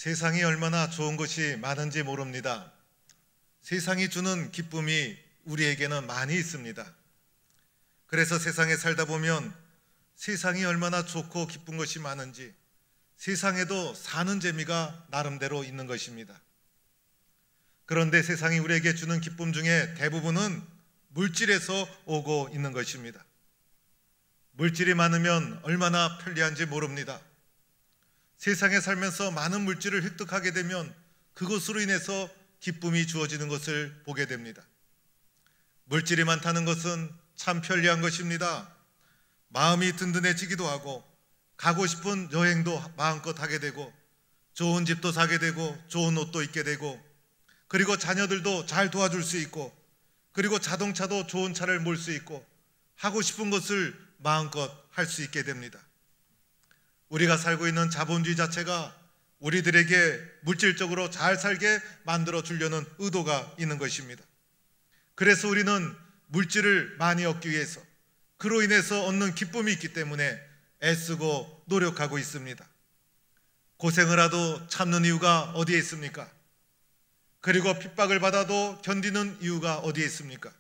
세상이 얼마나 좋은 것이 많은지 모릅니다. 세상이 주는 기쁨이 우리에게는 많이 있습니다. 그래서 세상에 살다 보면 세상이 얼마나 좋고 기쁜 것이 많은지 세상에도 사는 재미가 나름대로 있는 것입니다. 그런데 세상이 우리에게 주는 기쁨 중에 대부분은 물질에서 오고 있는 것입니다. 물질이 많으면 얼마나 편리한지 모릅니다. 세상에 살면서 많은 물질을 획득하게 되면 그것으로 인해서 기쁨이 주어지는 것을 보게 됩니다. 물질이 많다는 것은 참 편리한 것입니다. 마음이 든든해지기도 하고 가고 싶은 여행도 마음껏 하게 되고 좋은 집도 사게 되고 좋은 옷도 입게 되고 그리고 자녀들도 잘 도와줄 수 있고 그리고 자동차도 좋은 차를 몰 수 있고 하고 싶은 것을 마음껏 할 수 있게 됩니다. 우리가 살고 있는 자본주의 자체가 우리들에게 물질적으로 잘 살게 만들어 주려는 의도가 있는 것입니다. 그래서 우리는 물질을 많이 얻기 위해서 그로 인해서 얻는 기쁨이 있기 때문에 애쓰고 노력하고 있습니다. 고생을 하도 참는 이유가 어디에 있습니까? 그리고 핍박을 받아도 견디는 이유가 어디에 있습니까?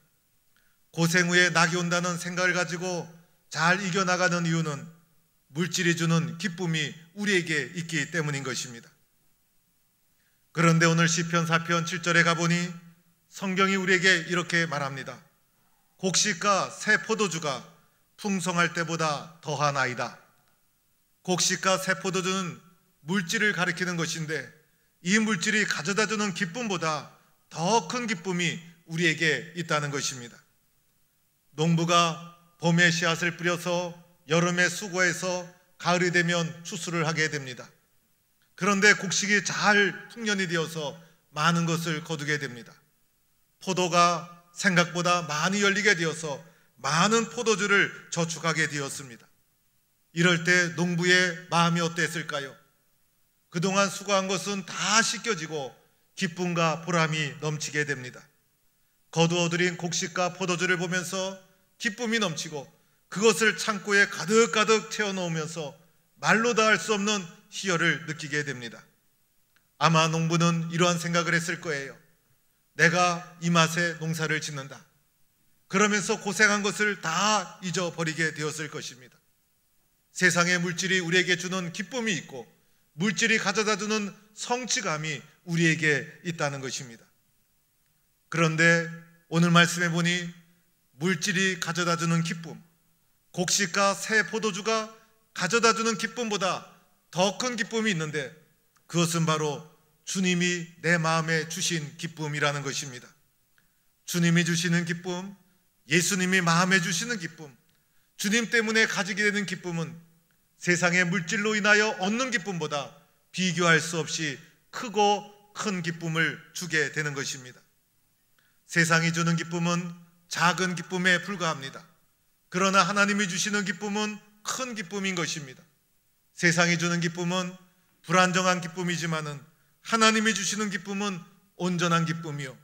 고생 후에 낙이 온다는 생각을 가지고 잘 이겨나가는 이유는 물질이 주는 기쁨이 우리에게 있기 때문인 것입니다. 그런데 오늘 시편 4편 7절에 가보니 성경이 우리에게 이렇게 말합니다. 곡식과 새 포도주가 풍성할 때보다 더하나이다. 곡식과 새 포도주는 물질을 가리키는 것인데 이 물질이 가져다주는 기쁨보다 더 큰 기쁨이 우리에게 있다는 것입니다. 농부가 봄에 씨앗을 뿌려서 여름에 수고해서 가을이 되면 추수를 하게 됩니다. 그런데 곡식이 잘 풍년이 되어서 많은 것을 거두게 됩니다. 포도가 생각보다 많이 열리게 되어서 많은 포도주를 저축하게 되었습니다. 이럴 때 농부의 마음이 어땠을까요? 그동안 수고한 것은 다 씻겨지고 기쁨과 보람이 넘치게 됩니다. 거두어들인 곡식과 포도주를 보면서 기쁨이 넘치고 그것을 창고에 가득가득 채워놓으면서 말로 다 할 수 없는 희열을 느끼게 됩니다. 아마 농부는 이러한 생각을 했을 거예요. 내가 이 맛에 농사를 짓는다. 그러면서 고생한 것을 다 잊어버리게 되었을 것입니다. 세상의 물질이 우리에게 주는 기쁨이 있고 물질이 가져다주는 성취감이 우리에게 있다는 것입니다. 그런데 오늘 말씀해 보니 물질이 가져다주는 기쁨, 곡식과 새 포도주가 가져다주는 기쁨보다 더 큰 기쁨이 있는데 그것은 바로 주님이 내 마음에 주신 기쁨이라는 것입니다. 주님이 주시는 기쁨, 예수님이 마음에 주시는 기쁨, 주님 때문에 가지게 되는 기쁨은 세상의 물질로 인하여 얻는 기쁨보다 비교할 수 없이 크고 큰 기쁨을 주게 되는 것입니다. 세상이 주는 기쁨은 작은 기쁨에 불과합니다. 그러나 하나님이 주시는 기쁨은 큰 기쁨인 것입니다. 세상이 주는 기쁨은 불안정한 기쁨이지만은 하나님이 주시는 기쁨은 온전한 기쁨이요,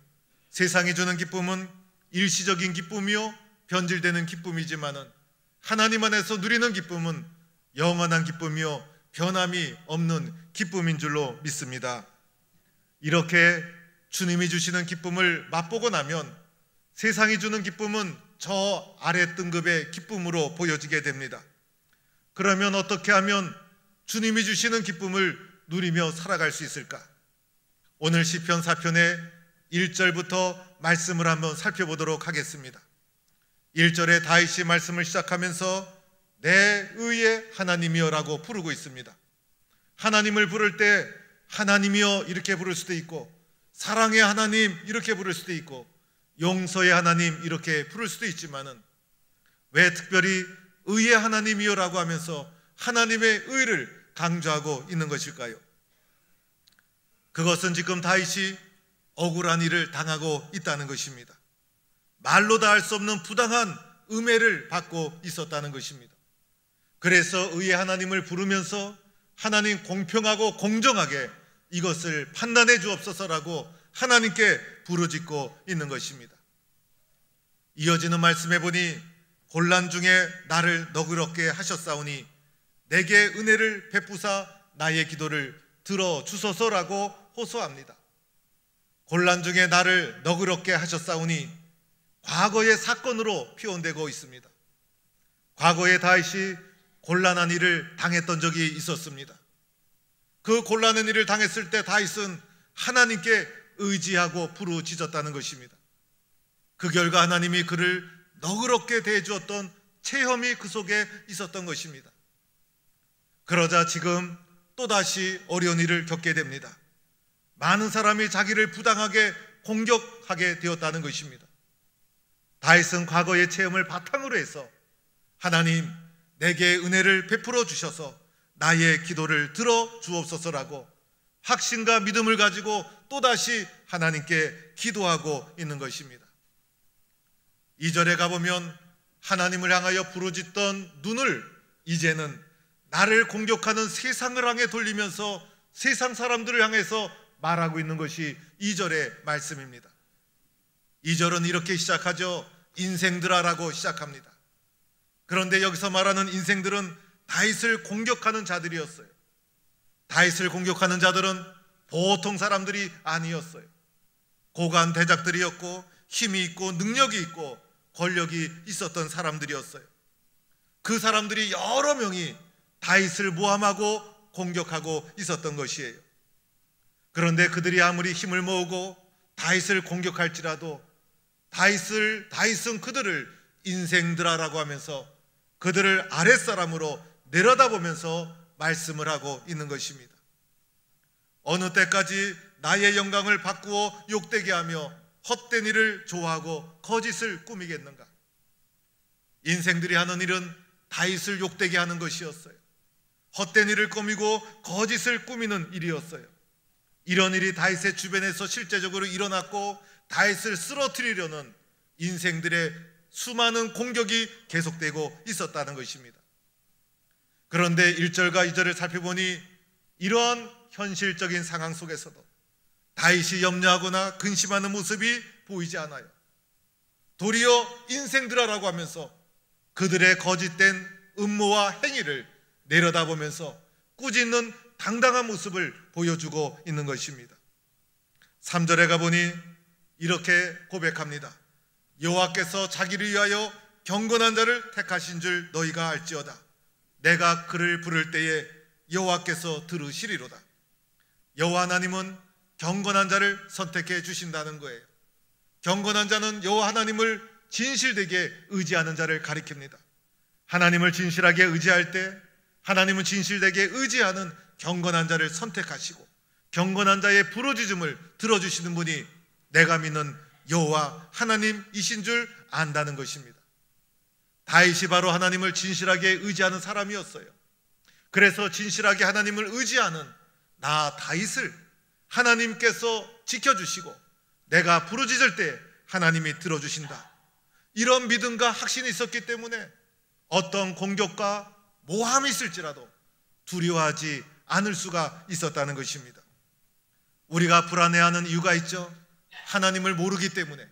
세상이 주는 기쁨은 일시적인 기쁨이요 변질되는 기쁨이지만은 하나님 안에서 누리는 기쁨은 영원한 기쁨이요 변함이 없는 기쁨인 줄로 믿습니다. 이렇게 주님이 주시는 기쁨을 맛보고 나면 세상이 주는 기쁨은 저 아래 등급의 기쁨으로 보여지게 됩니다. 그러면 어떻게 하면 주님이 주시는 기쁨을 누리며 살아갈 수 있을까? 오늘 시편 4편의 1절부터 말씀을 한번 살펴보도록 하겠습니다. 1절에 다윗이 말씀을 시작하면서 내 의의 하나님이여 라고 부르고 있습니다. 하나님을 부를 때 하나님이여 이렇게 부를 수도 있고 사랑의 하나님 이렇게 부를 수도 있고 용서의 하나님 이렇게 부를 수도 있지만은 왜 특별히 의의 하나님이여 라고 하면서 하나님의 의를 강조하고 있는 것일까요? 그것은 지금 다윗이 억울한 일을 당하고 있다는 것입니다. 말로 다 할 수 없는 부당한 음해를 받고 있었다는 것입니다. 그래서 의의 하나님을 부르면서 하나님 공평하고 공정하게 이것을 판단해 주옵소서라고 하나님께 부르짖고 있는 것입니다. 이어지는 말씀해 보니 곤란 중에 나를 너그럽게 하셨사오니 내게 은혜를 베푸사 나의 기도를 들어주소서라고 호소합니다. 곤란 중에 나를 너그럽게 하셨사오니 과거의 사건으로 표현되고 있습니다. 과거에 다윗이 곤란한 일을 당했던 적이 있었습니다. 그 곤란한 일을 당했을 때 다윗은 하나님께 의지하고 부르짖었다는 것입니다. 그 결과 하나님이 그를 너그럽게 대해주었던 체험이 그 속에 있었던 것입니다. 그러자 지금 또다시 어려운 일을 겪게 됩니다. 많은 사람이 자기를 부당하게 공격하게 되었다는 것입니다. 다윗은 과거의 체험을 바탕으로 해서 하나님, 내게 은혜를 베풀어 주셔서 나의 기도를 들어 주옵소서라고 확신과 믿음을 가지고 또다시 하나님께 기도하고 있는 것입니다. 2절에 가보면 하나님을 향하여 부르짖던 눈을 이제는 나를 공격하는 세상을 향해 돌리면서 세상 사람들을 향해서 말하고 있는 것이 2절의 말씀입니다. 2절은 이렇게 시작하죠. 인생들아라고 시작합니다. 그런데 여기서 말하는 인생들은 다윗을 공격하는 자들이었어요. 다윗을 공격하는 자들은 보통 사람들이 아니었어요. 고관 대작들이었고 힘이 있고 능력이 있고 권력이 있었던 사람들이었어요. 그 사람들이 여러 명이 다윗을 모함하고 공격하고 있었던 것이에요. 그런데 그들이 아무리 힘을 모으고 다윗을 공격할지라도 다윗은 그들을 인생들아라고 하면서 그들을 아랫사람으로 내려다보면서 말씀을 하고 있는 것입니다. 어느 때까지 나의 영광을 바꾸어 욕되게 하며 헛된 일을 좋아하고 거짓을 꾸미겠는가? 인생들이 하는 일은 다윗을 욕되게 하는 것이었어요. 헛된 일을 꾸미고 거짓을 꾸미는 일이었어요. 이런 일이 다윗의 주변에서 실제적으로 일어났고 다윗을 쓰러뜨리려는 인생들의 수많은 공격이 계속되고 있었다는 것입니다. 그런데 1절과 2절을 살펴보니 이러한 현실적인 상황 속에서도 다윗이 염려하거나 근심하는 모습이 보이지 않아요. 도리어 인생들아라고 하면서 그들의 거짓된 음모와 행위를 내려다보면서 꾸짖는 당당한 모습을 보여주고 있는 것입니다. 3절에 가보니 이렇게 고백합니다. 여호와께서 자기를 위하여 경건한 자를 택하신 줄 너희가 알지어다. 내가 그를 부를 때에 여호와께서 들으시리로다. 여호와 하나님은 경건한 자를 선택해 주신다는 거예요. 경건한 자는 여호와 하나님을 진실되게 의지하는 자를 가리킵니다. 하나님을 진실하게 의지할 때 하나님은 진실되게 의지하는 경건한 자를 선택하시고 경건한 자의 부르짖음을 들어주시는 분이 내가 믿는 여호와 하나님이신 줄 안다는 것입니다. 다윗이 바로 하나님을 진실하게 의지하는 사람이었어요. 그래서 진실하게 하나님을 의지하는 나 다윗을 하나님께서 지켜주시고 내가 부르짖을 때 하나님이 들어주신다. 이런 믿음과 확신이 있었기 때문에 어떤 공격과 모함이 있을지라도 두려워하지 않을 수가 있었다는 것입니다. 우리가 불안해하는 이유가 있죠. 하나님을 모르기 때문에,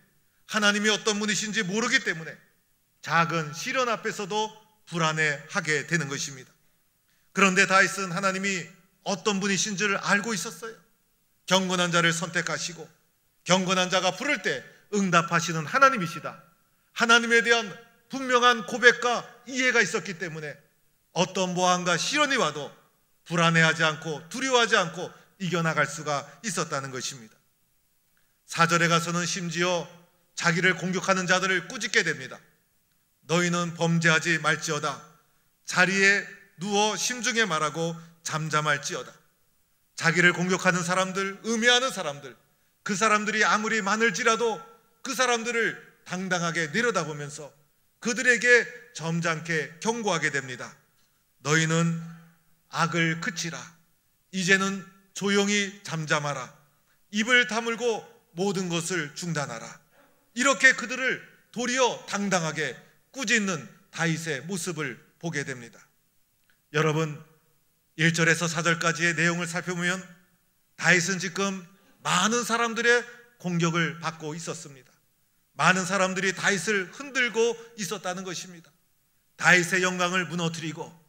하나님이 어떤 분이신지 모르기 때문에 작은 시련 앞에서도 불안해하게 되는 것입니다. 그런데 다윗은 하나님이 어떤 분이신 줄 알고 있었어요. 경건한 자를 선택하시고 경건한 자가 부를 때 응답하시는 하나님이시다. 하나님에 대한 분명한 고백과 이해가 있었기 때문에 어떤 모함과 시련이 와도 불안해하지 않고 두려워하지 않고 이겨나갈 수가 있었다는 것입니다. 4절에 가서는 심지어 자기를 공격하는 자들을 꾸짖게 됩니다. 너희는 범죄하지 말지어다. 자리에 누워 심중에 말하고 잠잠할지어다. 자기를 공격하는 사람들, 음해하는 사람들, 그 사람들이 아무리 많을지라도 그 사람들을 당당하게 내려다보면서 그들에게 점잖게 경고하게 됩니다. 너희는 악을 그치라. 이제는 조용히 잠잠하라. 입을 다물고 모든 것을 중단하라. 이렇게 그들을 도리어 당당하게 꾸짖는 다윗의 모습을 보게 됩니다. 여러분, 1절에서 4절까지의 내용을 살펴보면 다윗은 지금 많은 사람들의 공격을 받고 있었습니다. 많은 사람들이 다윗을 흔들고 있었다는 것입니다. 다윗의 영광을 무너뜨리고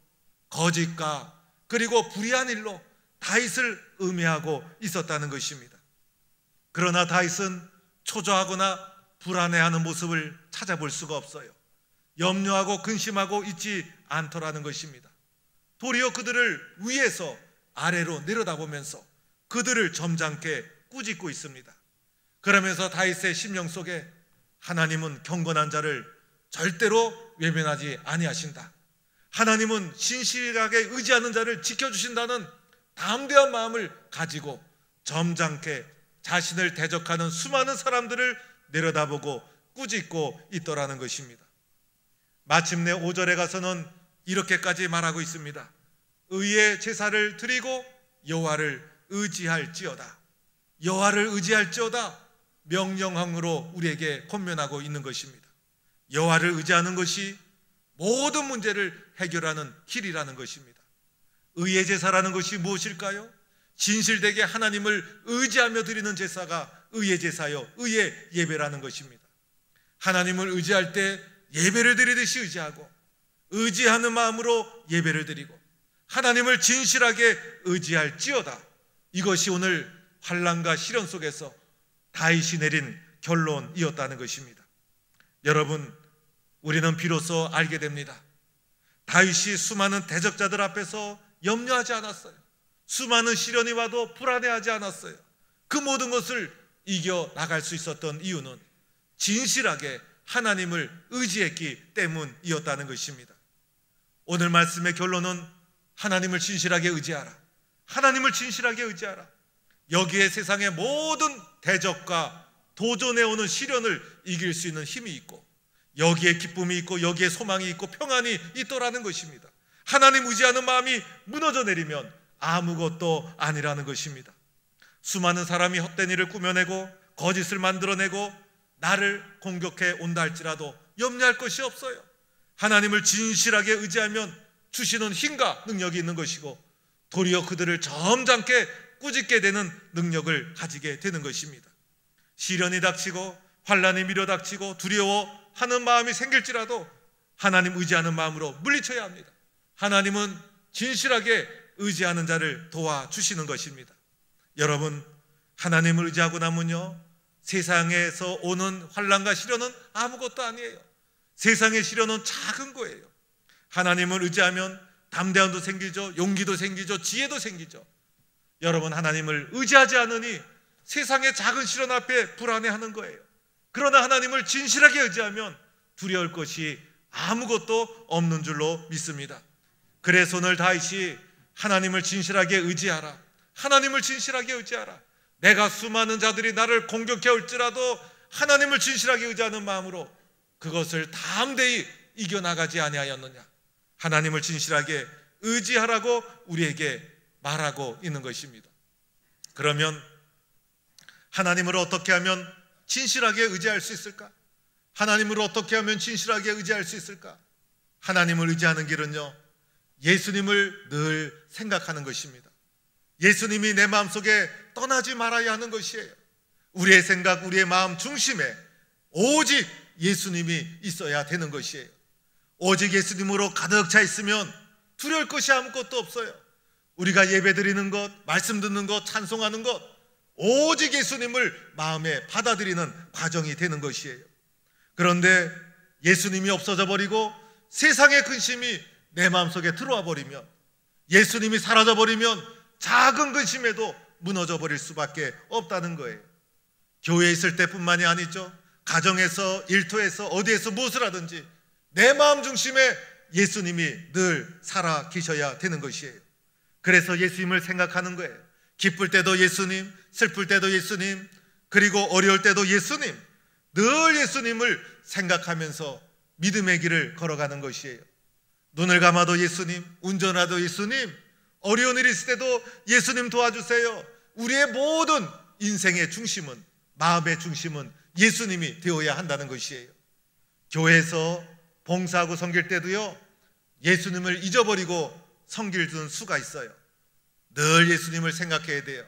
거짓과 그리고 불의한 일로 다윗을 음해하고 있었다는 것입니다. 그러나 다윗은 초조하거나 불안해하는 모습을 찾아볼 수가 없어요. 염려하고 근심하고 있지 않더라는 것입니다. 도리어 그들을 위에서 아래로 내려다보면서 그들을 점잖게 꾸짖고 있습니다. 그러면서 다윗의 심령 속에 하나님은 경건한 자를 절대로 외면하지 아니하신다, 하나님은 신실하게 의지하는 자를 지켜주신다는 담대한 마음을 가지고 점잖게 자신을 대적하는 수많은 사람들을 내려다보고 꾸짖고 있더라는 것입니다. 마침내 5절에 가서는 이렇게까지 말하고 있습니다. 의의 제사를 드리고 여호와를 의지할지어다. 여호와를 의지할지어다 명령형으로 우리에게 권면하고 있는 것입니다. 여호와를 의지하는 것이 모든 문제를 해결하는 길이라는 것입니다. 의의 제사라는 것이 무엇일까요? 진실되게 하나님을 의지하며 드리는 제사가 의의 제사요, 의의 예배라는 것입니다. 하나님을 의지할 때 예배를 드리듯이 의지하고, 의지하는 마음으로 예배를 드리고, 하나님을 진실하게 의지할지어다. 이것이 오늘 환난과 시련 속에서 다윗이 내린 결론이었다는 것입니다. 여러분, 우리는 비로소 알게 됩니다. 다윗이 수많은 대적자들 앞에서 염려하지 않았어요. 수많은 시련이 와도 불안해하지 않았어요. 그 모든 것을 이겨나갈 수 있었던 이유는 진실하게 하나님을 의지했기 때문이었다는 것입니다. 오늘 말씀의 결론은 하나님을 진실하게 의지하라. 하나님을 진실하게 의지하라. 여기에 세상의 모든 대적과 도전해오는 시련을 이길 수 있는 힘이 있고, 여기에 기쁨이 있고, 여기에 소망이 있고, 평안이 있더라는 것입니다. 하나님 의지하는 마음이 무너져 내리면 아무것도 아니라는 것입니다. 수많은 사람이 헛된 일을 꾸며내고 거짓을 만들어내고 나를 공격해 온다 할지라도 염려할 것이 없어요. 하나님을 진실하게 의지하면 주시는 힘과 능력이 있는 것이고, 도리어 그들을 점잖게 꾸짖게 되는 능력을 가지게 되는 것입니다. 시련이 닥치고 환난이 밀어닥치고 두려워하는 마음이 생길지라도 하나님 의지하는 마음으로 물리쳐야 합니다. 하나님은 진실하게 의지하는 자를 도와주시는 것입니다. 여러분, 하나님을 의지하고 나면요, 세상에서 오는 환난과 시련은 아무것도 아니에요. 세상의 시련은 작은 거예요. 하나님을 의지하면 담대함도 생기죠, 용기도 생기죠, 지혜도 생기죠. 여러분, 하나님을 의지하지 않으니 세상의 작은 시련 앞에 불안해하는 거예요. 그러나 하나님을 진실하게 의지하면 두려울 것이 아무것도 없는 줄로 믿습니다. 그래서 오늘 다윗이 하나님을 진실하게 의지하라, 하나님을 진실하게 의지하라. 내가 수많은 자들이 나를 공격해 올지라도 하나님을 진실하게 의지하는 마음으로 그것을 담대히 이겨나가지 아니하였느냐. 하나님을 진실하게 의지하라고 우리에게 말하고 있는 것입니다. 그러면 하나님을 어떻게 하면 진실하게 의지할 수 있을까? 하나님을 어떻게 하면 진실하게 의지할 수 있을까? 하나님을 의지하는 길은요, 예수님을 늘 생각하는 것입니다. 예수님이 내 마음속에 떠나지 말아야 하는 것이에요. 우리의 생각, 우리의 마음 중심에 오직 예수님이 있어야 되는 것이에요. 오직 예수님으로 가득 차 있으면 두려울 것이 아무것도 없어요. 우리가 예배드리는 것, 말씀 듣는 것, 찬송하는 것, 오직 예수님을 마음에 받아들이는 과정이 되는 것이에요. 그런데 예수님이 없어져 버리고 세상의 근심이 내 마음속에 들어와 버리면, 예수님이 사라져 버리면 작은 근심에도 무너져 버릴 수밖에 없다는 거예요. 교회에 있을 때뿐만이 아니죠. 가정에서, 일터에서, 어디에서 무엇을 하든지 내 마음 중심에 예수님이 늘 살아 계셔야 되는 것이에요. 그래서 예수님을 생각하는 거예요. 기쁠 때도 예수님, 슬플 때도 예수님, 그리고 어려울 때도 예수님, 늘 예수님을 생각하면서 믿음의 길을 걸어가는 것이에요. 눈을 감아도 예수님, 운전하도 예수님, 어려운 일이 있을 때도 예수님 도와주세요. 우리의 모든 인생의 중심은, 마음의 중심은 예수님이 되어야 한다는 것이에요. 교회에서 봉사하고 섬길 때도요, 예수님을 잊어버리고 섬기는 수가 있어요. 늘 예수님을 생각해야 돼요.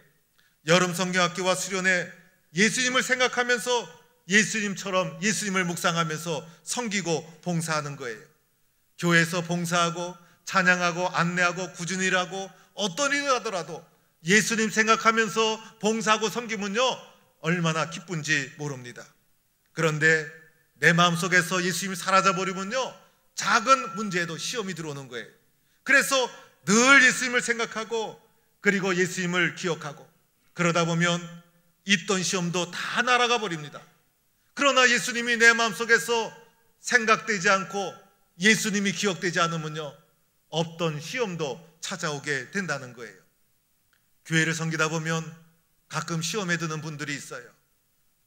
여름 성경학교와 수련회 예수님을 생각하면서 예수님처럼 예수님을 묵상하면서 섬기고 봉사하는 거예요. 교회에서 봉사하고 찬양하고 안내하고 꾸준히 일하고 어떤 일을 하더라도 예수님 생각하면서 봉사하고 섬기면요 얼마나 기쁜지 모릅니다. 그런데 내 마음속에서 예수님이 사라져버리면요 작은 문제에도 시험이 들어오는 거예요. 그래서 늘 예수님을 생각하고 그리고 예수님을 기억하고 그러다 보면 있던 시험도 다 날아가 버립니다. 그러나 예수님이 내 마음속에서 생각되지 않고 예수님이 기억되지 않으면요 없던 시험도 찾아오게 된다는 거예요. 교회를 섬기다 보면 가끔 시험에 드는 분들이 있어요.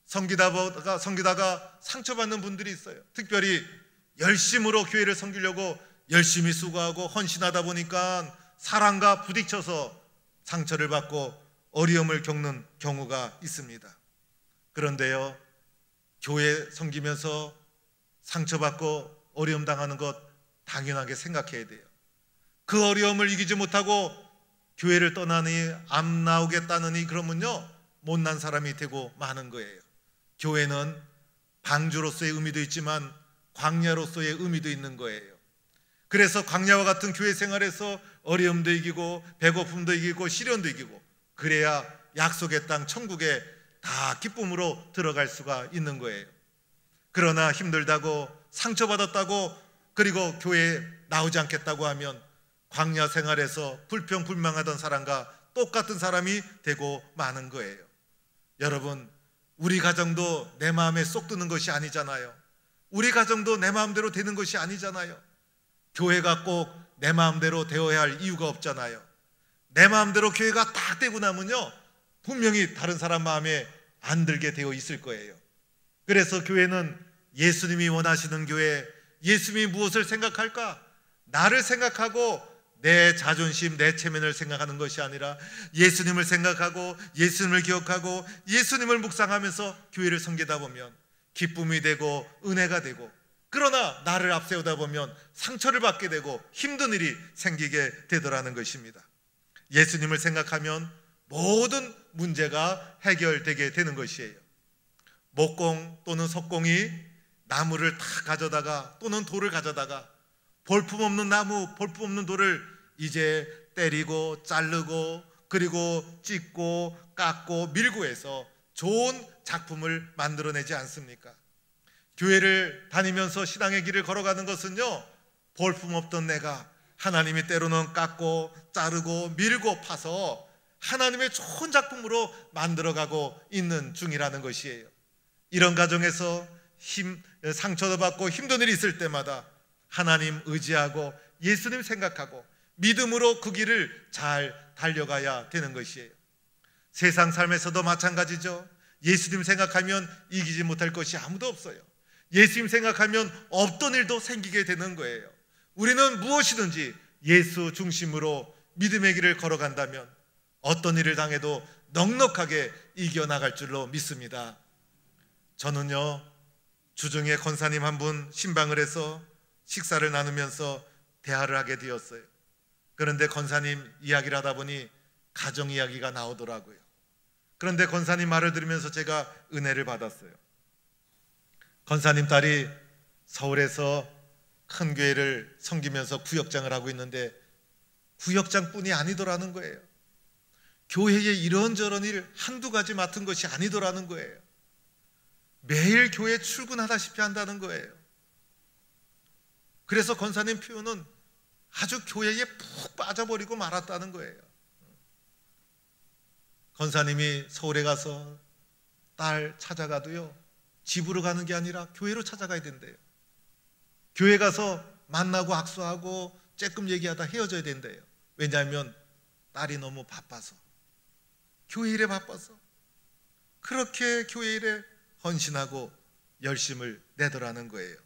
섬기다가 상처받는 분들이 있어요. 특별히 열심으로 교회를 섬기려고 열심히 수고하고 헌신하다 보니까 사람과 부딪혀서 상처를 받고 어려움을 겪는 경우가 있습니다. 그런데요 교회 섬기면서 상처받고 어려움 당하는 것 당연하게 생각해야 돼요. 그 어려움을 이기지 못하고 교회를 떠나니 안 나오겠다느니 그러면요 못난 사람이 되고 마는 거예요. 교회는 방주로서의 의미도 있지만 광야로서의 의미도 있는 거예요. 그래서 광야와 같은 교회 생활에서 어려움도 이기고 배고픔도 이기고 시련도 이기고 그래야 약속의 땅 천국에 다 기쁨으로 들어갈 수가 있는 거예요. 그러나 힘들다고 상처받았다고 그리고 교회에 나오지 않겠다고 하면 광야 생활에서 불평불만하던 사람과 똑같은 사람이 되고 마는 거예요. 여러분 우리 가정도 내 마음에 쏙 드는 것이 아니잖아요. 우리 가정도 내 마음대로 되는 것이 아니잖아요. 교회가 꼭 내 마음대로 되어야 할 이유가 없잖아요. 내 마음대로 교회가 딱 되고 나면요 분명히 다른 사람 마음에 안 들게 되어 있을 거예요. 그래서 교회는 예수님이 원하시는 교회, 예수님이 무엇을 생각할까? 나를 생각하고 내 자존심, 내 체면을 생각하는 것이 아니라 예수님을 생각하고 예수님을 기억하고 예수님을 묵상하면서 교회를 섬기다 보면 기쁨이 되고 은혜가 되고 그러나 나를 앞세우다 보면 상처를 받게 되고 힘든 일이 생기게 되더라는 것입니다. 예수님을 생각하면 모든 문제가 해결되게 되는 것이에요. 목공 또는 석공이 나무를 다 가져다가 또는 돌을 가져다가 볼품없는 나무, 볼품없는 돌을 이제 때리고 자르고 그리고 찢고 깎고 밀고 해서 좋은 작품을 만들어내지 않습니까? 교회를 다니면서 신앙의 길을 걸어가는 것은요 볼품없던 내가 하나님이 때로는 깎고 자르고 밀고 파서 하나님의 좋은 작품으로 만들어가고 있는 중이라는 것이에요. 이런 과정에서 상처도 받고 힘든 일이 있을 때마다 하나님 의지하고 예수님 생각하고 믿음으로 그 길을 잘 달려가야 되는 것이에요. 세상 삶에서도 마찬가지죠. 예수님 생각하면 이기지 못할 것이 아무도 없어요. 예수님 생각하면 없던 일도 생기게 되는 거예요. 우리는 무엇이든지 예수 중심으로 믿음의 길을 걸어간다면 어떤 일을 당해도 넉넉하게 이겨나갈 줄로 믿습니다. 저는요 주중에 권사님 한 분 신방을 해서 식사를 나누면서 대화를 하게 되었어요. 그런데 권사님 이야기를 하다 보니 가정 이야기가 나오더라고요. 그런데 권사님 말을 들으면서 제가 은혜를 받았어요. 권사님 딸이 서울에서 큰 교회를 섬기면서 구역장을 하고 있는데 구역장뿐이 아니더라는 거예요. 교회에 이런저런 일 한두 가지 맡은 것이 아니더라는 거예요. 매일 교회에 출근하다시피 한다는 거예요. 그래서 권사님 표현은 아주 교회에 푹 빠져버리고 말았다는 거예요. 권사님이 서울에 가서 딸 찾아가도요 집으로 가는 게 아니라 교회로 찾아가야 된대요. 교회 가서 만나고 악수하고 쬐끔 얘기하다 헤어져야 된대요. 왜냐하면 딸이 너무 바빠서, 교회 일에 바빠서. 그렇게 교회 일에 헌신하고 열심을 내더라는 거예요.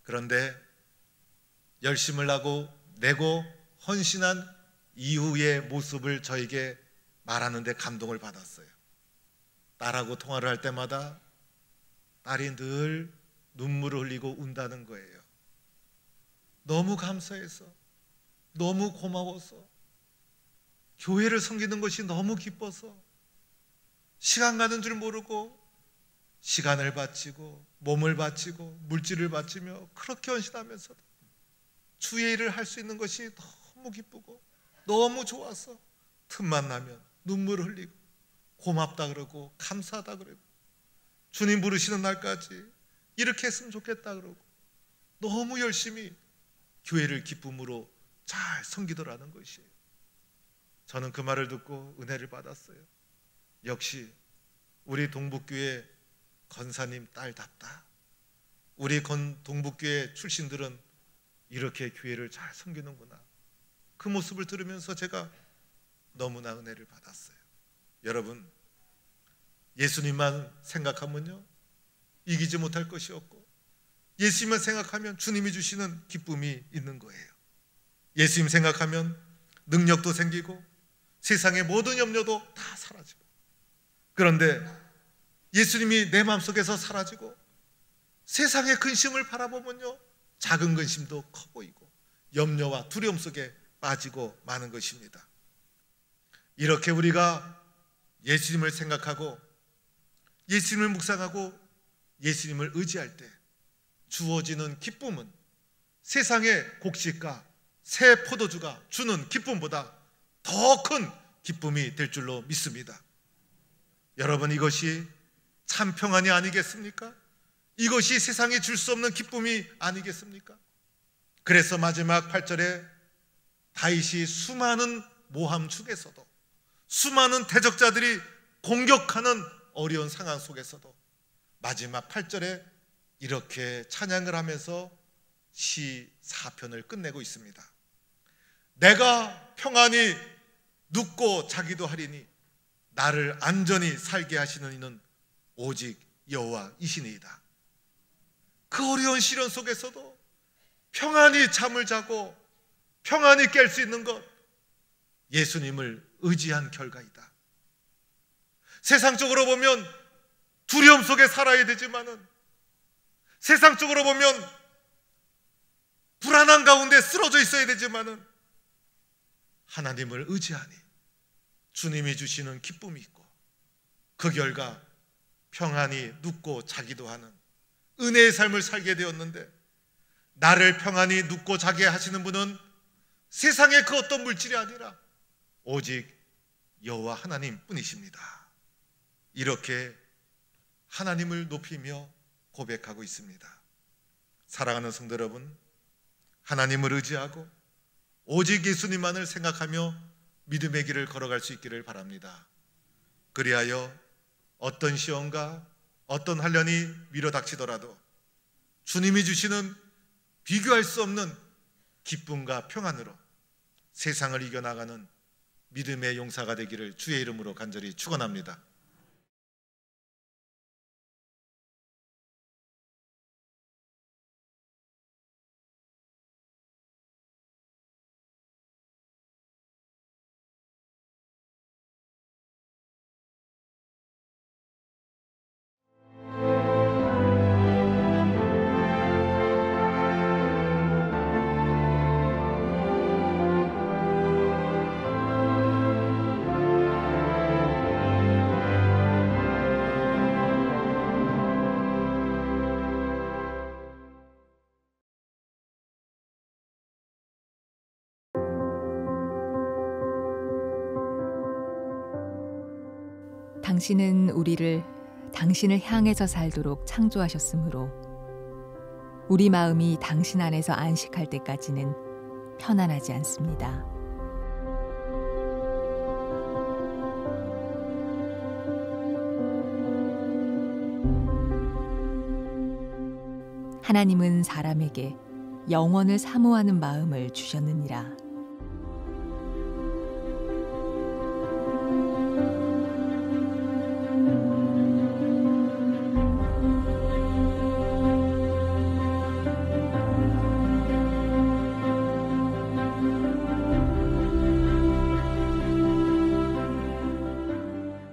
그런데 열심을 하고 내고 헌신한 이후의 모습을 저에게 말하는데 감동을 받았어요. 딸하고 통화를 할 때마다 딸이 늘 눈물을 흘리고 운다는 거예요. 너무 감사해서, 너무 고마워서, 교회를 섬기는 것이 너무 기뻐서 시간 가는 줄 모르고 시간을 바치고 몸을 바치고 물질을 바치며 그렇게 헌신하면서도 주의 일을 할 수 있는 것이 너무 기쁘고 너무 좋아서 틈만 나면 눈물 흘리고 고맙다 그러고 감사하다 그러고 주님 부르시는 날까지 이렇게 했으면 좋겠다 그러고 너무 열심히 교회를 기쁨으로 잘 섬기더라는 것이에요. 저는 그 말을 듣고 은혜를 받았어요. 역시 우리 동북교회 권사님 딸답다. 우리 동북교회 출신들은 이렇게 교회를 잘 섬기는구나. 그 모습을 들으면서 제가 너무나 은혜를 받았어요. 여러분, 예수님만 생각하면요 이기지 못할 것이 없고, 예수님만 생각하면 주님이 주시는 기쁨이 있는 거예요. 예수님 생각하면 능력도 생기고 세상의 모든 염려도 다 사라지고, 그런데 예수님이 내 마음속에서 사라지고 세상의 근심을 바라보면요 작은 근심도 커 보이고 염려와 두려움 속에 빠지고 마는 것입니다. 이렇게 우리가 예수님을 생각하고 예수님을 묵상하고 예수님을 의지할 때 주어지는 기쁨은 세상의 곡식과 새 포도주가 주는 기쁨보다 더 큰 기쁨이 될 줄로 믿습니다. 여러분, 이것이 참 평안이 아니겠습니까? 이것이 세상이 줄 수 없는 기쁨이 아니겠습니까? 그래서 마지막 8절에 다윗이 수많은 모함 중에서도, 수많은 대적자들이 공격하는 어려운 상황 속에서도 마지막 8절에 이렇게 찬양을 하면서 시 4편을 끝내고 있습니다. 내가 평안히 눕고 자기도 하리니 나를 안전히 살게 하시는 이는 오직 여호와이시니이다. 그 어려운 시련 속에서도 평안히 잠을 자고 평안히 깰 수 있는 것, 예수님을 의지한 결과이다. 세상적으로 보면 두려움 속에 살아야 되지만은, 세상적으로 보면 불안한 가운데 쓰러져 있어야 되지만은, 하나님을 의지하니 주님이 주시는 기쁨이 있고, 그 결과 평안히 눕고 자기도 하는 은혜의 삶을 살게 되었는데, 나를 평안히 눕고 자게 하시는 분은 세상의 그 어떤 물질이 아니라 오직 여호와 하나님 뿐이십니다. 이렇게 하나님을 높이며 고백하고 있습니다. 사랑하는 성도 여러분, 하나님을 의지하고 오직 예수님만을 생각하며 믿음의 길을 걸어갈 수 있기를 바랍니다. 그리하여 어떤 시험과 어떤 환난이 밀어닥치더라도 주님이 주시는 비교할 수 없는 기쁨과 평안으로 세상을 이겨나가는 믿음의 용사가 되기를 주의 이름으로 간절히 축원합니다. 당신은 우리를 당신을 향해서 살도록 창조하셨으므로 우리 마음이 당신 안에서 안식할 때까지는 편안하지 않습니다. 하나님은 사람에게 영원을 사모하는 마음을 주셨느니라.